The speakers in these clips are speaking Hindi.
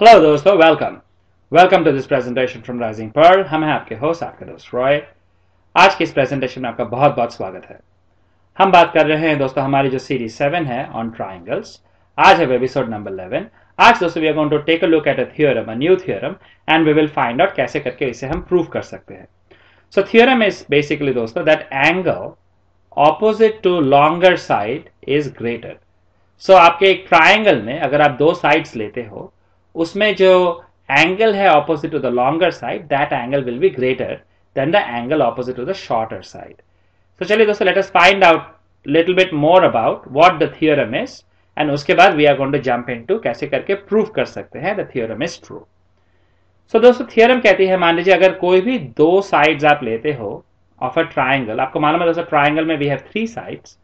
हेलो दोस्तों, welcome to this presentation from Rising Pearl. हम हैं आपके होस्ट, आपके दोस्त रॉय। आज के इस प्रेजेंटेशन में आपका बहुत बहुत स्वागत है। हम बात कर रहे हैं दोस्तों हमारी जो सीरीज 7 है ऑन ट्राइंगल्स। आज है एपिसोड नंबर 11। आज दोस्तों we are going to take a look at a new theorem and we will find out कैसे करके इसे हम प्रूव कर सकते हैं। सो थ्योरम इज बेसिकली दोस्तों that angle opposite to longer side is greater. So आपके एक ट्राइंगल में अगर आप दो साइड्स लेते हो, उसमें जो एंगल है opposite to the longer side, that angle will be greater than the angle opposite to the shorter side. तो चलिए दोस्तों, let us find out little bit more about what the theorem is and उसके बाद we are going to jump into कैसे करके प्रूव कर सकते हैं the theorem is true. So दोस्तों थ्योरम कहती है, मान लीजिए अगर कोई भी दो साइड्स आप लेते हो ऑफ अ ट्राइंगल। आपको मालूम है दोस्तों ट्राइंगल में वी हैव 3 साइड्स।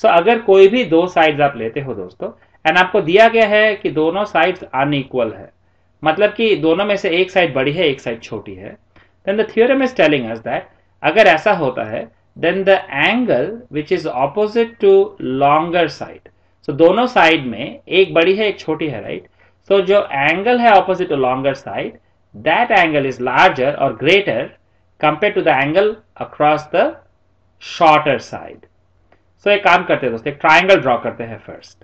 सो अगर कोई भी दो साइड्स आप लेते हो दोस्तों एंड आपको दिया गया है कि दोनों साइड्स अनइक्वल है, मतलब कि दोनों में से एक साइड बड़ी है एक साइड छोटी है, then the theorem is telling us that अगर ऐसा होता है then the angle which is opposite to longer side, so दोनों साइड में एक बड़ी है एक छोटी है, राइट। सो जो एंगल है opposite to longer side, that angle is larger और greater compare to the angle across the shorter side. So एक काम करते हैं दोस्तों, एक ट्राइंगल ड्रॉ करते हैं फर्स्ट।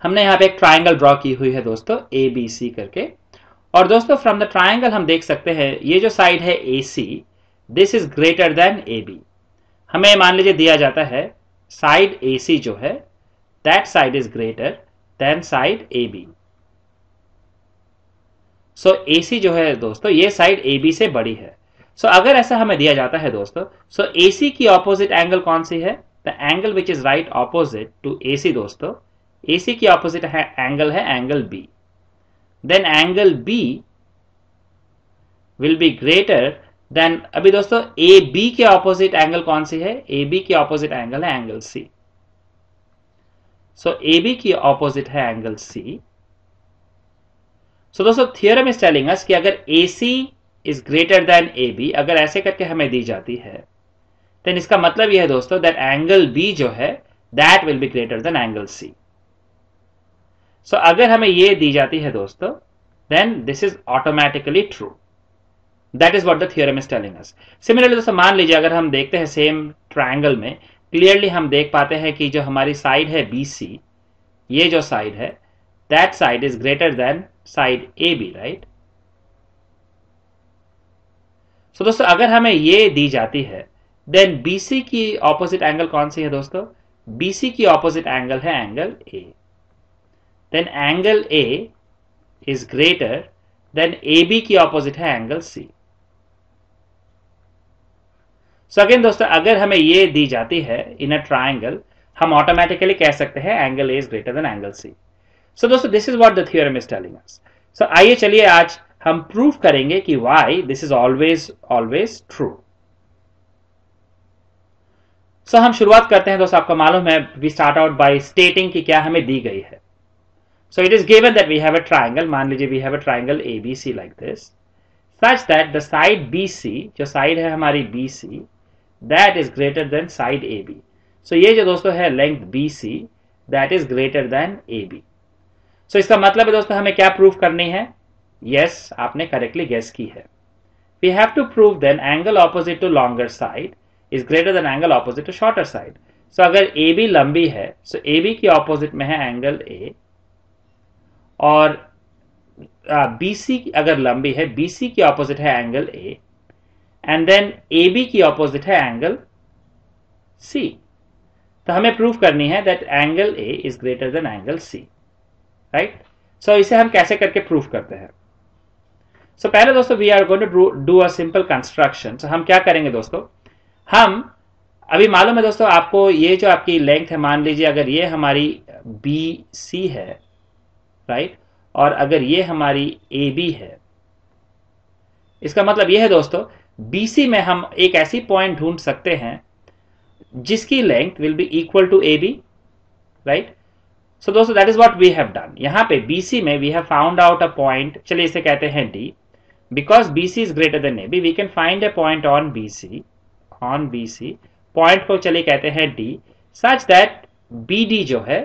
हमने यहाँ पे एक ट्राइंगल ड्रॉ की हुई है दोस्तों ए बी सी करके। और दोस्तों फ्रॉम द ट्राइंगल हम देख सकते हैं ये जो साइड है A C, this is greater than A B. हमें मान लीजिए दिया जाता है साइड ए सी जो है, that side is greater than side A B. So A C जो है दोस्तों ये साइड ए बी से बड़ी है। सो अगर ऐसा हमें दिया जाता है दोस्तों, सो ए सी की ऑपोजिट एंगल कौन सी है? The angle which is right opposite to A C दोस्तों, ए सी की ऑपोजिट एंगल है angle B. Then angle B will be greater than, अभी दोस्तों ए बी के ऑपोजिट एंगल कौन सी है? ए बी की ऑपोजिट एंगल है angle C. So A B की ऑपोजिट है एंगल सी। सो दोस्तों थ्योरम इज टेलिंग अस कि अगर A C is greater than A B, अगर ऐसे करके हमें दी जाती है, देन इसका मतलब यह है दोस्तों दैट एंगल बी जो है that will be greater than angle C. So अगर हमें यह दी जाती है दोस्तों, then this is automatically true. That is what the theorem is telling us. Similarly दोस्तों मान लीजिए अगर हम देखते हैं सेम ट्राइंगल में, क्लियरली हम देख पाते हैं कि जो हमारी साइड है बी सी, ये जो साइड है that side is greater than side A B, right. So दोस्तों अगर हमें ये दी जाती है, देन बीसी की ऑपोजिट एंगल कौन सी है दोस्तों? बीसी की ऑपोजिट एंगल है angle A. Then angle A is greater than A B की ऑपोजिट है एंगल सी। सो अगेन दोस्तों अगर हमें ये दी जाती है इन अ ट्राइंगल, हम ऑटोमेटिकली कह सकते हैं angle A is greater than angle C. So दोस्तों this is what the theorem is telling us. So आइए चलिए आज हम प्रूव करेंगे कि why this is always true. So हम शुरुआत करते हैं दोस्तों। आपको मालूम है we start out by stating कि क्या हमें दी गई है। So it is given that we have a triangle. मान लीजिए we have a triangle A B C like this, such that the side B C, जो साइड है हमारी B C, that is greater than side A B. So ये जो दोस्तों है length B C, that is greater than A B. So इसका मतलब है दोस्तों हमें क्या प्रूव करनी है? यस, आपने करेक्टली गेस की है। We have to prove then angle opposite to longer side is greater than angle opposite to shorter side. So अगर ए बी लंबी है, सो ए बी की ऑपोजिट में है एंगल ए, और बी सी अगर लंबी है, बी सी की ऑपोजिट है angle A, and then A B की ऑपोजिट है एंगल सी। तो हमें प्रूव करनी है that angle A is greater than angle C, right. So इसे हम कैसे करके प्रूव करते हैं? सो पहले दोस्तों we are going to do a simple construction. So हम क्या करेंगे दोस्तों, हम अभी मालूम है दोस्तों आपको ये जो आपकी लेंथ है, मान लीजिए अगर ये हमारी बी सी है, राइट, और अगर ये हमारी ए बी है, इसका मतलब ये है दोस्तों बी सी में हम एक ऐसी पॉइंट ढूंढ सकते हैं जिसकी length will be equal to A B, right. So दोस्तों that is what we have done. यहां पे BC में we have found out a point, चलिए इसे कहते हैं D। Because BC is greater than AB, we can find a point on BC। Point को चलिए कहते हैं D, सच दैट BD जो है,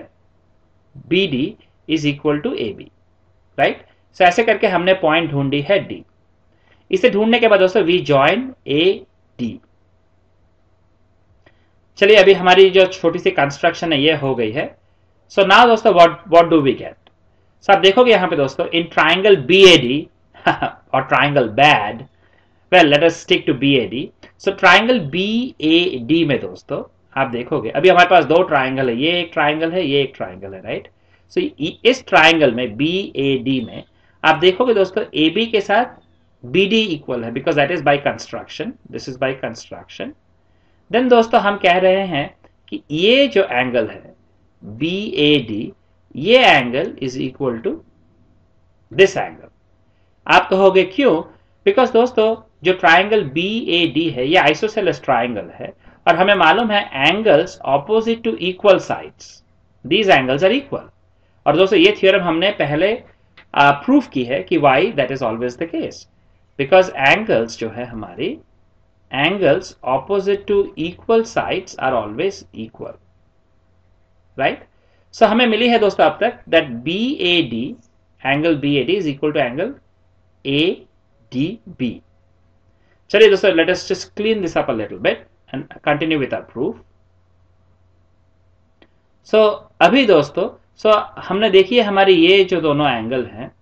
BD is equal to AB। Right. So ऐसे करके हमने पॉइंट ढूंढी है डी। इसे ढूंढने के बाद दोस्तों वी जॉइन ए डी। चलिए अभी हमारी जो छोटी सी कंस्ट्रक्शन है ये हो गई है। सो नाउ दोस्तों what do we get. So आप देखोगे यहां पे दोस्तों in triangle B A D और triangle bad, well let us stick to B A D. So triangle B A D में दोस्तों आप देखोगे अभी हमारे पास दो ट्राइंगल है, ये एक ट्राइंगल है, ये एक ट्राइंगल है, राइट। सो इस ट्राइंगल में बी ए डी में आप देखोगे दोस्तों ए बी के साथ बी डी इक्वल है, because that is by construction, this is by construction. Then दोस्तों हम कह रहे हैं कि ये जो एंगल है बी ए डी, ये angle is equal to this angle. आप कहोगे क्यों? बिकॉज दोस्तों जो ट्राइंगल बी ए डी है ये आइसोसेलेस ट्राइंगल है और हमें मालूम है angles opposite to equal sides, these angles are equal. और दोस्तों ये थ्योरम हमने पहले प्रूफ की है कि why that is always the case, because angles जो है हमारी angles opposite to equal sides are always equal, right? So हमें मिली है दोस्तों अब तक that BAD, angle BAD is equal to angle ADB. चलिए दोस्तों let us just clean this up a little bit and continue with our proof. So अभी दोस्तों हमने देखी है हमारी ये जो दोनों एंगल हैं,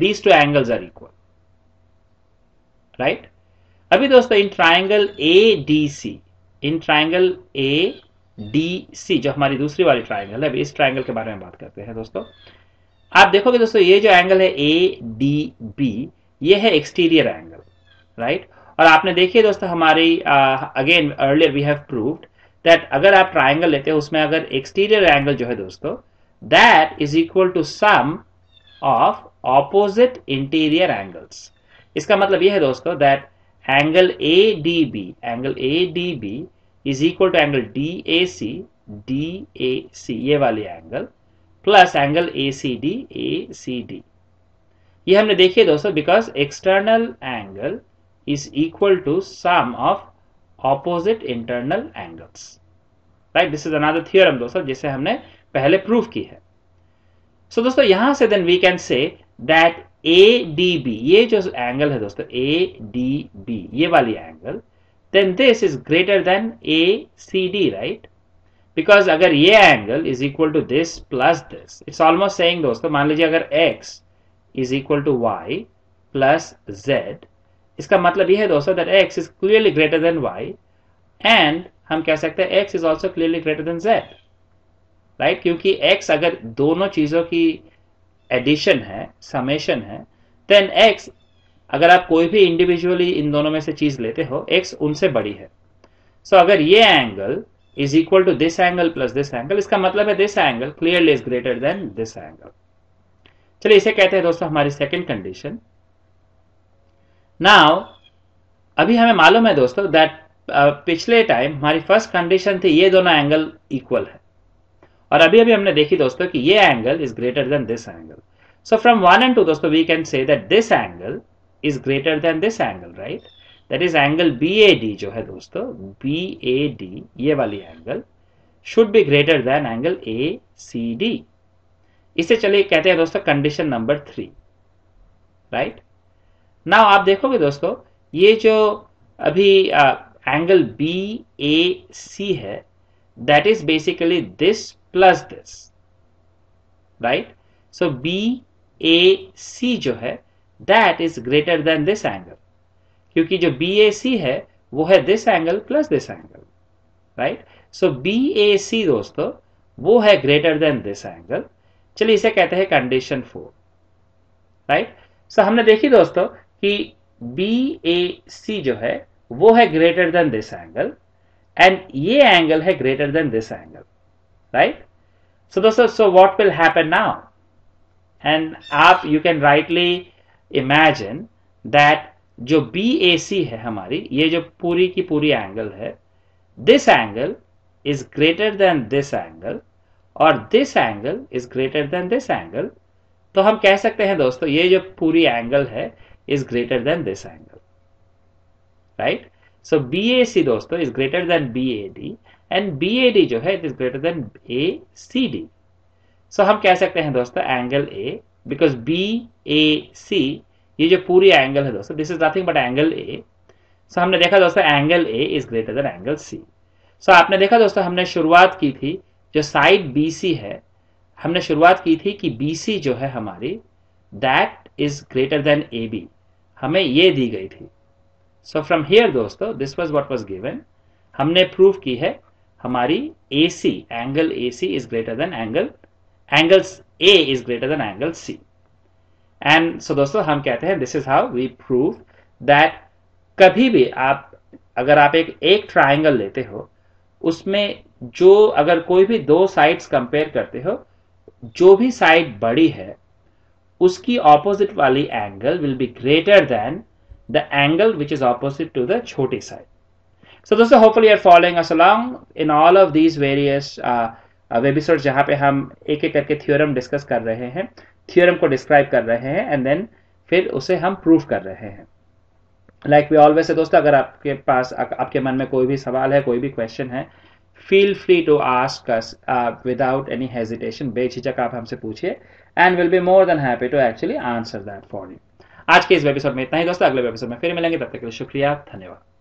these two angles are equal, right? अभी दोस्तों in triangle A D C, in triangle A D C जो हमारी दूसरी वाली ट्राइंगल है, अभी इस ट्राइंगल के बारे में बात करते हैं दोस्तों। आप देखोगे दोस्तों ये जो एंगल है ए डी बी, ये है एक्सटीरियर एंगल, राइट। और आपने देखिए दोस्तों हमारी again earlier we have proved that अगर आप ट्राइंगल लेते हैं उसमें अगर एक्सटीरियर एंगल जो है दोस्तों that is equal to sum of opposite interior angles. इसका मतलब यह है दोस्तों that angle ADB is equal to angle DAC ये वाली एंगल प्लस एंगल ACD ये हमने देखी है दोस्तों because external angle is equal to sum of opposite internal angles, right. This is another theorem दोस्तों जिसे हमने पहले प्रूफ की है। सो दोस्तों यहां से then we can say that ADB, ये जो एंगल है दोस्तों ADB ये वाली angle, then this is greater than ACD, right. Because अगर ये angle is equal to this plus this, it's almost saying दोस्तों मान लीजिए अगर x is equal to y plus z, इसका मतलब यह है दोस्तों that x is clearly greater than y and हम कह सकते हैं x is also clearly greater then z, right. क्योंकि x अगर दोनों चीजों की एडिशन है, समेशन है, देन x अगर आप कोई भी इंडिविजुअली इन दोनों में से चीज लेते हो x उनसे बड़ी है। सो अगर ये angle is equal to this angle plus this angle, इसका मतलब है this angle clearly is greater than this angle. चलिए इसे कहते हैं दोस्तों हमारी सेकंड कंडीशन। नाउ अभी हमें मालूम है दोस्तों दैट पिछले टाइम हमारी फर्स्ट कंडीशन थी ये दोनों एंगल इक्वल है और अभी अभी हमने देखी दोस्तों कि ये angle is greater than this angle. So from 1 and 2 दोस्तों we can say that this angle is greater than this angle, right. That is angle BAD जो है दोस्तों BAD ये वाली angle should be greater than angle ACD। इसे चलिए कहते हैं दोस्तों कंडीशन नंबर 3, राइट। नाउ आप देखोगे दोस्तों ये जो अभी एंगल BAC है that is basically this plus this, right? So BAC जो है that is greater than this angle, क्योंकि जो BAC है वो है this angle plus this angle, right? So BAC दोस्तों वो है greater than this angle। चलिए इसे कहते हैं कंडीशन 4, right? So हमने देखी दोस्तों कि BAC जो है वो है greater than this angle and ये एंगल है greater than this angle, right. So दोस्तों so what will happen now, and आप you can rightly imagine that जो BAC है हमारी ये जो पूरी की पूरी एंगल है, this angle is greater than this angle और this angle is greater than this angle. तो हम कह सकते हैं दोस्तों ये जो पूरी एंगल है is greater than this angle, right. So BAC दोस्तों is greater than BAD and BAD जो है it is greater than ACD। So हम कह सकते हैं दोस्तों एंगल A बिकॉज BAC ये जो पूरी एंगल है दोस्तों, this is nothing but angle A। सो हमने देखा दोस्तों angle A is greater than angle C। सो आपने देखा दोस्तों हमने शुरुआत की थी जो साइड BC है, हमने शुरुआत की थी कि BC जो है हमारी that is greater than AB, हमें ये दी गई थी। सो फ्रॉम हियर दोस्तों this was what was given, हमने प्रूव की है हमारी AC angle AC is greater than angle A is greater than angle C। And so दोस्तों हम कहते हैं this is how we prove that कभी भी आप अगर आप एक ट्राइंगल लेते हो, उसमें जो अगर कोई भी दो साइड्स कंपेयर करते हो, जो भी साइड बड़ी है उसकी ऑपोजिट वाली angle will be greater than the angle which is opposite to the छोटी साइड। सो दोस्तों hopefully you are following us along in all of these various webisodes जहां पे हम एक एक करके थ्योरम डिस्कस कर रहे हैं, थ्योरम को डिस्क्राइब कर रहे हैं एंड देन फिर उसे हम प्रूव कर रहे हैं। लाइक वी ऑलवेज से दोस्तों, अगर आपके पास आपके मन में कोई भी सवाल है, कोई भी क्वेश्चन है, feel free to ask us without any hesitation, बेझिझक आप हमसे पूछिए and will be more than happy to actually answer that for you. आज के इस एपिसोड में इतना ही दोस्तों, अगले एपिसोड में फिर मिलेंगे, तब तक के लिए शुक्रिया, धन्यवाद।